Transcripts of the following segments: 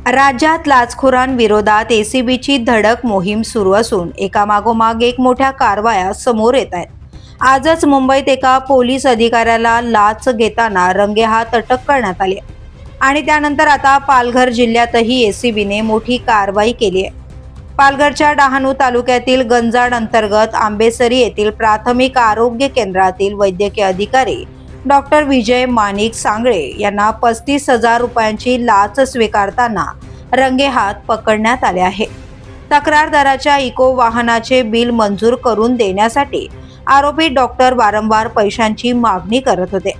राज्यात लाचखोरांविरोधात एसीबीची धडक मोहीम सुरू असून एकामागोमाग एक मोठ्या कारवाया समोर येत आहेत. आजच मुंबईत एका पोलीस अधिकाऱ्याला लाच घेताना रंगेहात अटक करण्यात आली आणि त्यानंतर आता पालघर जिल्ह्यातही एसीबीने मोठी कारवाई केली आहे. पालघरच्या डहाणू तालुक्यातील गंजाड अंतर्गत आंबेसरी येथील प्राथमिक आरोग्य केंद्रातील वैद्यकीय अधिकारी डॉक्टर विजय माणिक सांगळे यांना 35,000 रुपयांची लाच स्वीकारताना रंगेहात पकडण्यात आले आहे. तक्रारदाराच्या इको वाहनाचे बिल मंजूर करून देण्यासाठी आरोपी डॉक्टर वारंवार पैशांची मागणी करत होते.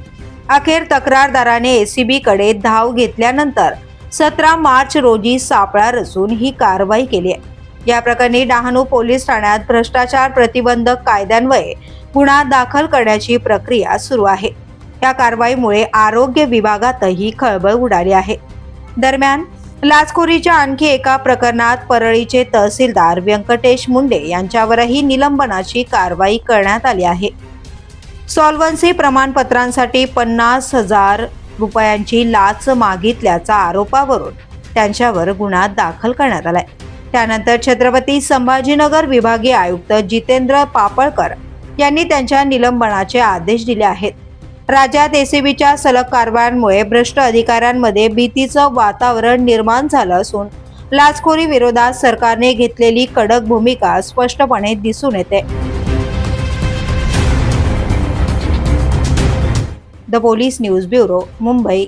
अखेर तक्रारदाराने एसीबी कडे धाव घेतल्यानंतर 17 मार्च रोजी सापळा रचून ही कारवाई केली आहे. या प्रकरणी डहाणू पोलीस ठाण्यात भ्रष्टाचार प्रतिबंधक कायद्यान्वये गुन्हा दाखल करण्याची प्रक्रिया सुरू आहे. या कारवाईमुळे आरोग्य विभागातही खळबळ उडाली आहे. दरम्यान लाचखोरीच्या आणखी एका प्रकरणात परळीचे तहसीलदार व्यंकटेश मुंडे यांच्यावरही निलंबनाची कारवाई करण्यात आली आहे. सॉल्व्हन्सी प्रमाणपत्रांसाठी 50,000 रुपयांची लाच मागितल्याच्या आरोपावरून त्यांच्यावर गुन्हा दाखल करण्यात आलाय. त्यानंतर छत्रपती संभाजीनगर विभागीय आयुक्त जितेंद्र पापळकर यांनी त्यांच्या निलंबनाचे आदेश दिले आहेत. राज्यात एसीबीच्या सलग कारवायांमुळे भ्रष्ट अधिकाऱ्यांमध्ये भीतीचं वातावरण निर्माण झालं असून लाचखोरी विरोधात सरकारने घेतलेली कडक भूमिका स्पष्टपणे दिसून येते. The police news bureau, Mumbai.